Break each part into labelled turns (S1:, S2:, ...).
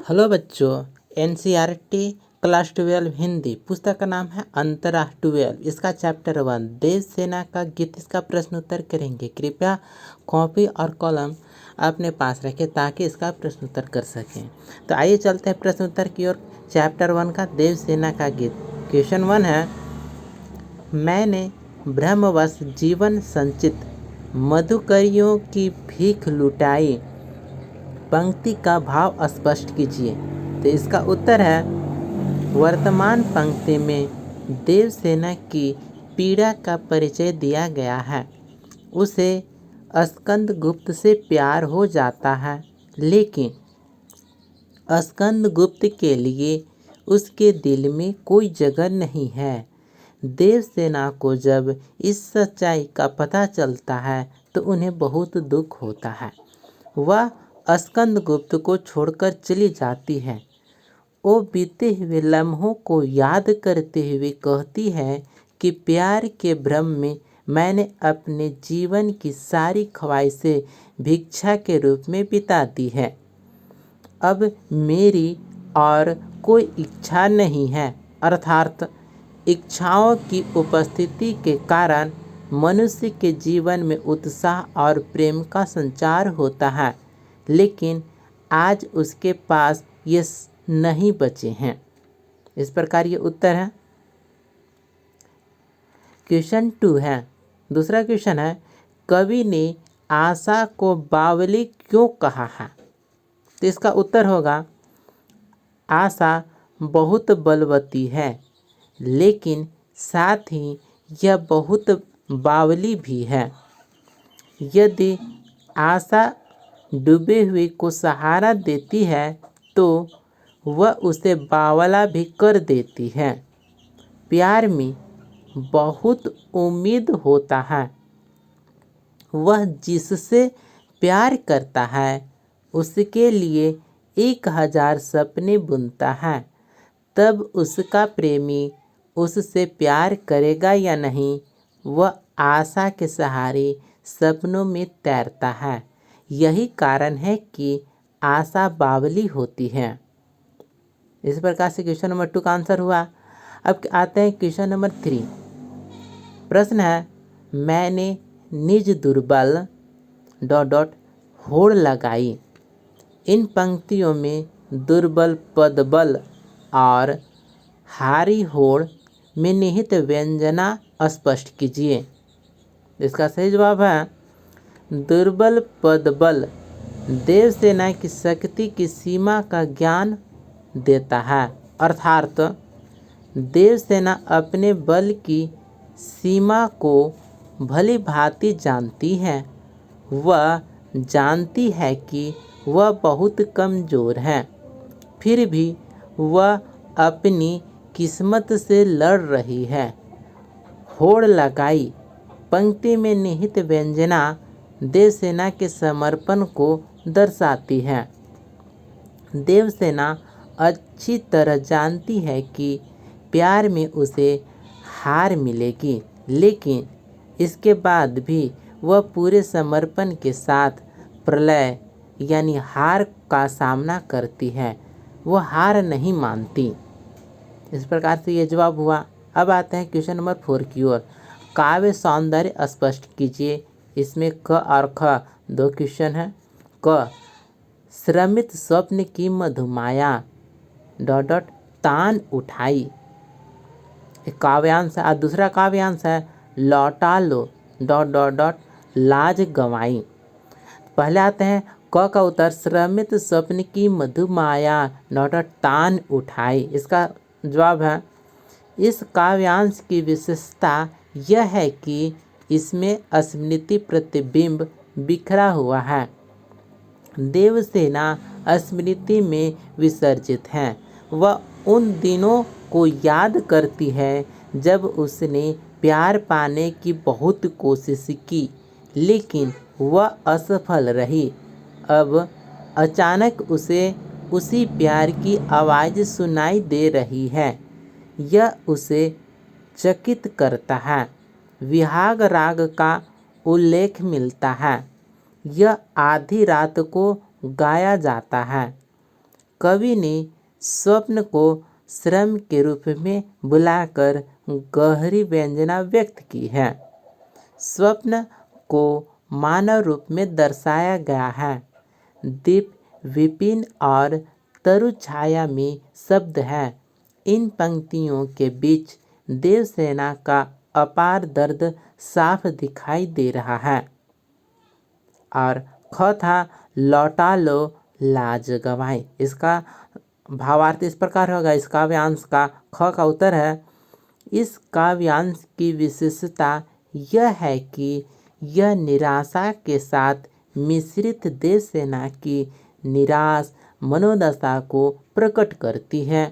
S1: Hello बच्चों। NCERT class 12 Hindi पुस्तक का नाम है अंतर्राष्ट्रीय 12। इसका चैप्टर 1 देव सेना का गीत। इसका प्रश्न उत्तर करेंगे। कृपया कॉपी और कलम अपने पास रखें ताकि इसका प्रश्न उत्तर कर सकें। तो आइए चलते हैं प्रश्न उत्तर की ओर। चैप्टर 1 का देव सेना का गीत। क्वेश्चन 1 है, मैंने ब्रह्मवश जीवन संचित मधुकरियों की भीख लुटाई। पंक्ति का भाव स्पष्ट कीजिए। तो इसका उत्तर है, वर्तमान पंक्ति में देवसेना की पीड़ा का परिचय दिया गया है। उसे स्कंदगुप्त से प्यार हो जाता है, लेकिन स्कंदगुप्त के लिए उसके दिल में कोई जगह नहीं है। देवसेना को जब इस सच्चाई का पता चलता है तो उन्हें बहुत दुख होता है। वह स्कंदगुप्त को छोड़कर चली जाती है। वो बीते हुए लम्हों को याद करते हुए कहती है कि प्यार के भ्रम में मैंने अपने जीवन की सारी ख्वाहिशें भिक्षा के रूप में बिता दी है। अब मेरी और कोई इच्छा नहीं है। अर्थात इच्छाओं की उपस्थिति के कारण मनुष्य के जीवन में उत्साह और प्रेम का संचार होता है, लेकिन आज उसके पास ये नहीं बचे हैं। इस प्रकार ये उत्तर है। क्वेश्चन 2 है, दूसरा क्वेश्चन है, कवि ने आशा को बावली क्यों कहा है? तो इसका उत्तर होगा, आशा बहुत बलवती है, लेकिन साथ ही यह बहुत बावली भी है। यदि आशा डूबे हुए को सहारा देती है तो वह उसे बावला भी कर देती है। प्यार में बहुत उम्मीद होता है। वह जिससे प्यार करता है उसके लिए 1000 सपने बुनता है। तब उसका प्रेमी उससे प्यार करेगा या नहीं, वह आशा के सहारे सपनों में तैरता है। यही कारण है कि आशा बावली होती है। इस प्रकार से क्वेश्चन नंबर 2 का आंसर हुआ। अब आते हैं क्वेश्चन नंबर 3। प्रश्न है, मैंने निज दुर्बल ... होड़ लगाई। इन पंक्तियों में दुर्बल पद बल और हारी होड़ में निहित व्यंजना स्पष्ट कीजिए। इसका सही जवाब है, दुर्बल पद बल देवसेना की शक्ति की सीमा का ज्ञान देता है। अर्थात देवसेना अपने बल की सीमा को भली भांति जानती है। वह जानती है कि वह बहुत कमज़ोर है, फिर भी वह अपनी किस्मत से लड़ रही है। होड़ लगाई पंक्ति में निहित व्यंजना देवसेना के समर्पण को दर्शाती है। देवसेना अच्छी तरह जानती है कि प्यार में उसे हार मिलेगी, लेकिन इसके बाद भी वह पूरे समर्पण के साथ प्रलय यानी हार का सामना करती है। वह हार नहीं मानती। इस प्रकार से ये जवाब हुआ। अब आते हैं क्वेश्चन नंबर 4 की ओर। काव्य सौंदर्य स्पष्ट कीजिए। इसमें क और ख 2 क्वेश्चन है। क, श्रमित स्वप्न की मधुमाया ... तान उठाई। एक काव्यांश है। और दूसरा काव्यांश है, लौटा लो ... लाज गंवाई। पहले आते हैं क का उत्तर, श्रमित स्वप्न की मधुमाया ... तान उठाई। इसका जवाब है, इस काव्यांश की विशेषता यह है कि इसमें स्मृति प्रतिबिंब बिखरा हुआ है। देवसेना स्मृति में विसर्जित है। वह उन दिनों को याद करती है जब उसने प्यार पाने की बहुत कोशिश की, लेकिन वह असफल रही। अब अचानक उसे उसी प्यार की आवाज़ सुनाई दे रही है। यह उसे चकित करता है। विहाग राग का उल्लेख मिलता है। यह आधी रात को गाया जाता है। कवि ने स्वप्न को श्रम के रूप में बुलाकर गहरी व्यंजना व्यक्त की है। स्वप्न को मानव रूप में दर्शाया गया है। दीप विपिन और तरु छाया में शब्द है। इन पंक्तियों के बीच देवसेना का अपार दर्द साफ दिखाई दे रहा है। और ख था लौटा लो लाज गवाई। इसका भावार्थ इस प्रकार होगा। इस काव्यांश का ख का उत्तर है। इस काव्यांश की विशेषता यह है कि यह निराशा के साथ मिश्रित देवसेना की निराश मनोदशा को प्रकट करती है।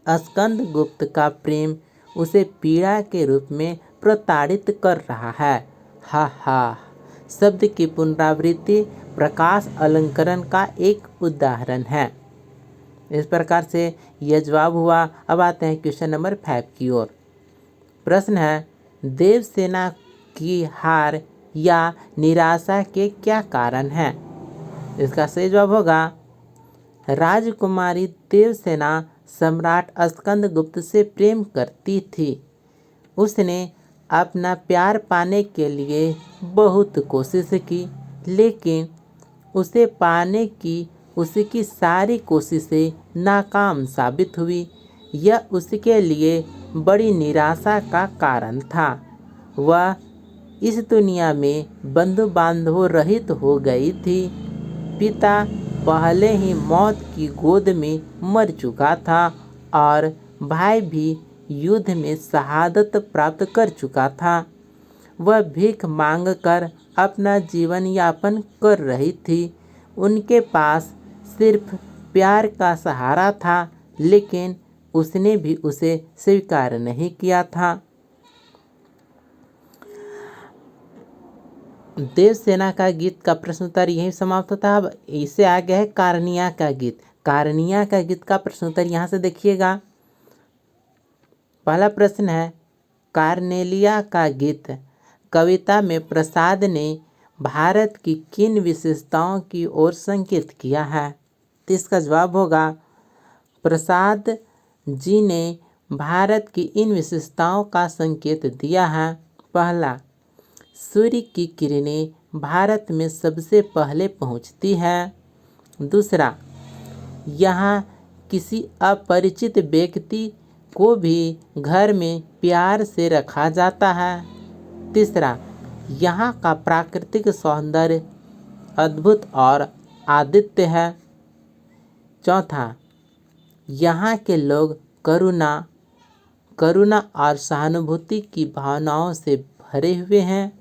S1: स्कंदगुप्त का प्रेम उसे पीड़ा के रूप में प्रताड़ित कर रहा है। हा हा शब्द की पुनरावृत्ति प्रकाश अलंकरण का एक उदाहरण है। इस प्रकार से यह जवाब हुआ। अब आते हैं क्वेश्चन नंबर 5 की ओर। प्रश्न है, देवसेना की हार या निराशा के क्या कारण हैं? इसका सही जवाब होगा, राजकुमारी देवसेना सम्राट स्कंदगुप्त से प्रेम करती थी। उसने अपना प्यार पाने के लिए बहुत कोशिश की, लेकिन उसे पाने की उसकी सारी कोशिशें नाकाम साबित हुई। यह उसके लिए बड़ी निराशा का कारण था। वह इस दुनिया में बंधु बांधवों रहित हो गई थी। पिता पहले ही मौत की गोद में मर चुका था और भाई भी युद्ध में शहादत प्राप्त कर चुका था। वह भीख मांगकर अपना जीवन यापन कर रही थी। उनके पास सिर्फ प्यार का सहारा था, लेकिन उसने भी उसे स्वीकार नहीं किया था। देवसेना का गीत का प्रश्नोत्तर यही समाप्त होता है। अब इससे आगे है कारनिया का गीत। कारनिया का गीत का प्रश्नोत्तर यहाँ से देखिएगा। पहला प्रश्न है, कार्नेलिया का गीत कविता में प्रसाद ने भारत की किन विशेषताओं की ओर संकेत किया है? तो इसका जवाब होगा, प्रसाद जी ने भारत की इन विशेषताओं का संकेत दिया है। पहला, सूर्य की किरणें भारत में सबसे पहले पहुंचती है। दूसरा, यहाँ किसी अपरिचित व्यक्ति को भी घर में प्यार से रखा जाता है। तीसरा, यहाँ का प्राकृतिक सौंदर्य अद्भुत और आदित्य है। चौथा, यहाँ के लोग करुणा और सहानुभूति की भावनाओं से भरे हुए हैं।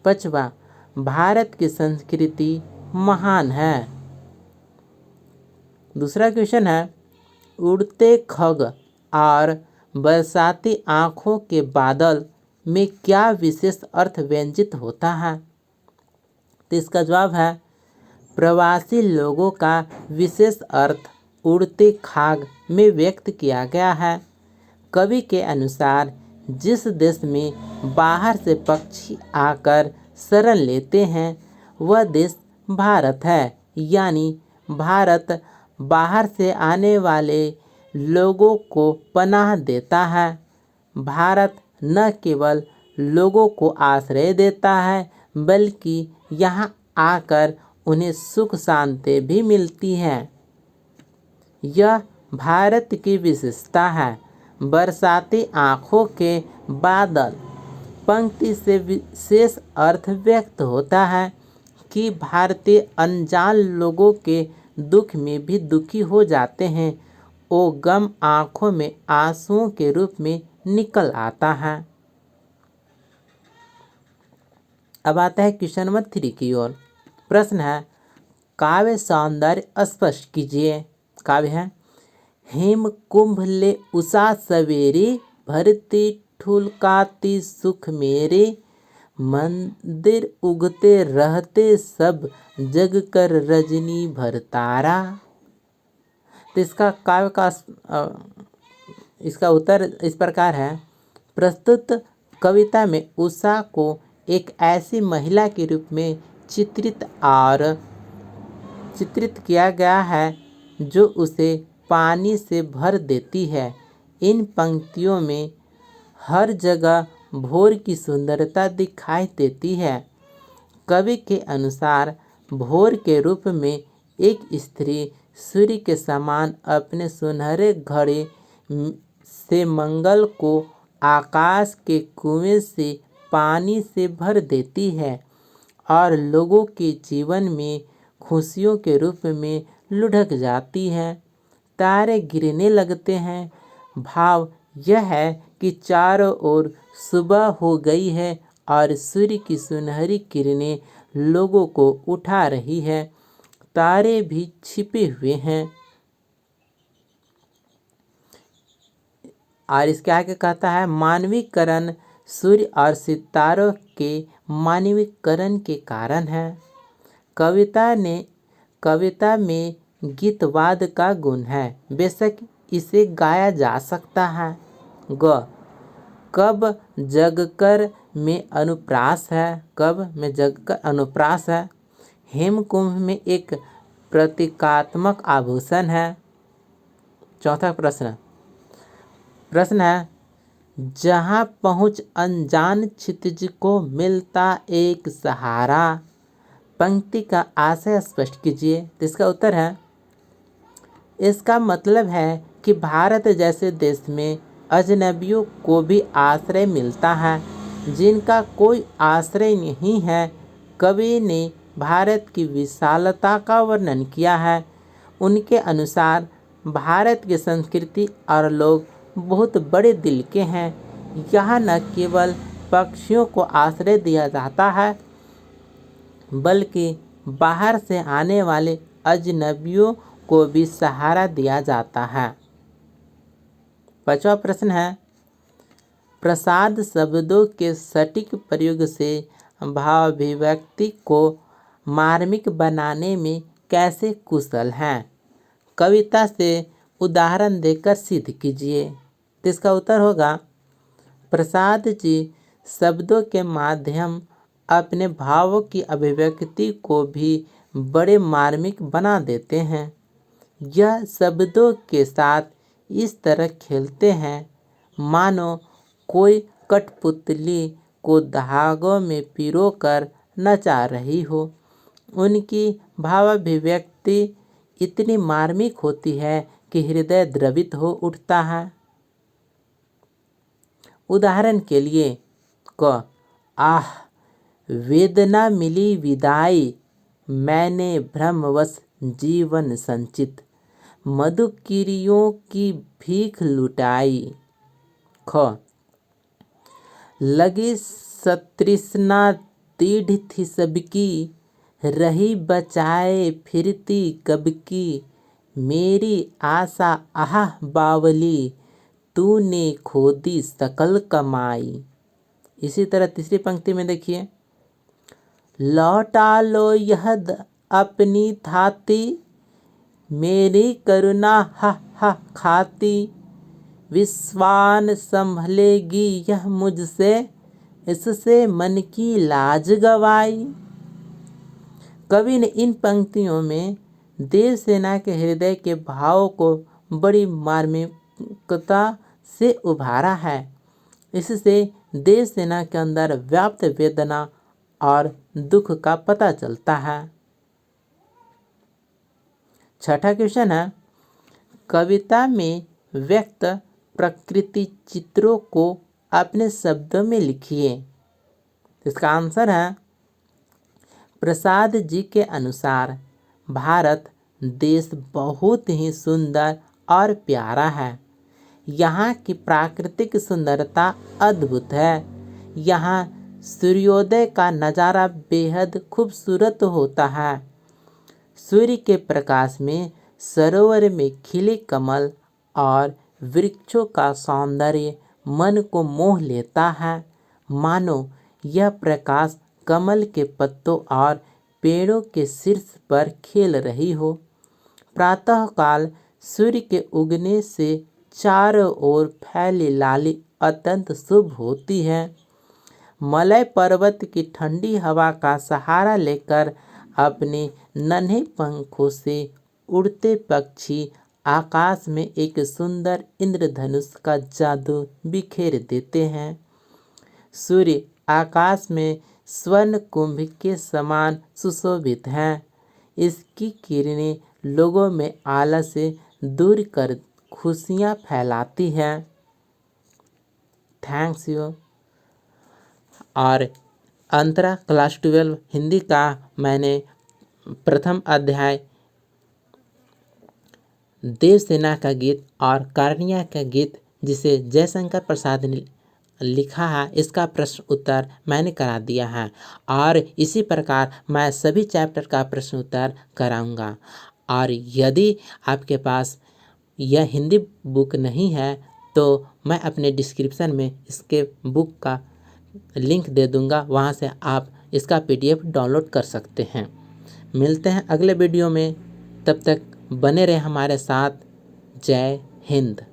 S1: पांचवा, भारत की संस्कृति महान है। दूसरा क्वेश्चन है, उड़ते खग और बरसाती आँखों के बादल में क्या विशेष अर्थ व्यंजित होता है? तो इसका जवाब है, प्रवासी लोगों का विशेष अर्थ उड़ते खाग में व्यक्त किया गया है। कवि के अनुसार जिस देश में बाहर से पक्षी आकर शरण लेते हैं वह देश भारत है। यानी भारत बाहर से आने वाले लोगों को पनाह देता है। भारत न केवल लोगों को आश्रय देता है, बल्कि यहाँ आकर उन्हें सुख शांति भी मिलती है। यह भारत की विशेषता है। बरसाती आँखों के बादल पंक्ति से विशेष अर्थ व्यक्त होता है कि भारतीय अनजान लोगों के दुख में भी दुखी हो जाते हैं। वो गम आँखों में आंसुओं के रूप में निकल आता है। अब आता है क्वेश्चन नंबर 3 की ओर। प्रश्न है, काव्य सौंदर्य स्पष्ट कीजिए। काव्य है, हिम कुंभ ले उषा सवेरी, भरती ठुलकाती सुख मेरे, मंदिर उगते रहते सब, जग कर रजनी भर तारा। तो इसका काव्य का इसका उत्तर इस प्रकार है। प्रस्तुत कविता में उषा को एक ऐसी महिला के रूप में चित्रित किया गया है जो उसे पानी से भर देती है। इन पंक्तियों में हर जगह भोर की सुंदरता दिखाई देती है। कवि के अनुसार भोर के रूप में एक स्त्री सूर्य के समान अपने सुनहरे घड़े से मंगल को आकाश के कुएं से पानी से भर देती है और लोगों के जीवन में खुशियों के रूप में लुढ़क जाती है। तारे गिरने लगते हैं। भाव यह है कि चारों ओर सुबह हो गई है और सूर्य की सुनहरी किरणें लोगों को उठा रही है। तारे भी छिपे हुए हैं। और इसके आगे कहता है मानवीकरण सूर्य और सितारों के मानवीकरण के कारण है। कविता में गीतवाद का गुण है। बेशक इसे गाया जा सकता है। कब जगकर में अनुप्रास है। कब में जगकर अनुप्रास है। हेमकुंभ में एक प्रतीकात्मक आभूषण है। चौथा प्रश्न है जहाँ पहुँच अनजान क्षितिज को मिलता एक सहारा। पंक्ति का आशय स्पष्ट कीजिए। तो इसका उत्तर है इसका मतलब है कि भारत जैसे देश में अजनबियों को भी आश्रय मिलता है जिनका कोई आश्रय नहीं है। कवि ने भारत की विशालता का वर्णन किया है। उनके अनुसार भारत की संस्कृति और लोग बहुत बड़े दिल के हैं। यहाँ न केवल पक्षियों को आश्रय दिया जाता है बल्कि बाहर से आने वाले अजनबियों को भी सहारा दिया जाता है। पांचवा प्रश्न है प्रसाद शब्दों के सटीक प्रयोग से भावाभिव्यक्ति को मार्मिक बनाने में कैसे कुशल हैं। कविता से उदाहरण देकर सिद्ध कीजिए। तो इसका उत्तर होगा प्रसाद जी शब्दों के माध्यम अपने भावों की अभिव्यक्ति को भी बड़े मार्मिक बना देते हैं। यह शब्दों के साथ इस तरह खेलते हैं मानो कोई कठपुतली को धागों में पिरोकर नचा रही हो। उनकी भावाभिव्यक्ति इतनी मार्मिक होती है कि हृदय द्रवित हो उठता है। उदाहरण के लिए आह वेदना मिली विदाई मैंने भ्रमवश जीवन संचित मधुकिरियों की भीख लुटाई। लगी सतृष्णा दृढ़ थी सबकी रही बचाए फिरती कब की मेरी आशा आह बावली तूने खो दी सकल कमाई। इसी तरह तीसरी पंक्ति में देखिए लौटा लो यह अपनी थाती मेरी करुणा हा खाती विश्वान संभलेगी यह मुझसे इससे मन की लाज गवाई। कवि ने इन पंक्तियों में देव सेना के हृदय के भाव को बड़ी मार्मिकता से उभारा है। इससे देव सेना के अंदर व्याप्त वेदना और दुख का पता चलता है। छठा क्वेश्चन है कविता में व्यक्त प्रकृति चित्रों को अपने शब्दों में लिखिए। इसका आंसर है प्रसाद जी के अनुसार भारत देश बहुत ही सुंदर और प्यारा है। यहाँ की प्राकृतिक सुंदरता अद्भुत है। यहाँ सूर्योदय का नज़ारा बेहद खूबसूरत होता है। सूर्य के प्रकाश में सरोवर में खिले कमल और वृक्षों का सौंदर्य मन को मोह लेता है मानो यह प्रकाश कमल के पत्तों और पेड़ों के शीर्ष पर खेल रही हो। प्रातःकाल सूर्य के उगने से चारों ओर फैली लाली अत्यंत शुभ होती है। मलय पर्वत की ठंडी हवा का सहारा लेकर अपने नन्हे पंखों से उड़ते पक्षी आकाश में एक सुंदर इंद्रधनुष का जादू बिखेर देते हैं। सूर्य आकाश में स्वर्ण कुंभ के समान सुशोभित है। इसकी किरणें लोगों में आलस से दूर कर खुशियाँ फैलाती है। Thanks you. और अंतरा क्लास 12 हिंदी का मैंने प्रथम अध्याय देवसेना का गीत और कारनिया का गीत जिसे जयशंकर प्रसाद ने लिखा है, इसका प्रश्न उत्तर मैंने करा दिया है। और इसी प्रकार मैं सभी चैप्टर का प्रश्न उत्तर कराऊंगा। और यदि आपके पास यह हिंदी बुक नहीं है तो मैं अपने डिस्क्रिप्शन में इसके बुक का लिंक दे दूंगा, वहां से आप इसका PDF डाउनलोड कर सकते हैं। मिलते हैं अगले वीडियो में, तब तक बने रहें हमारे साथ। जय हिंद।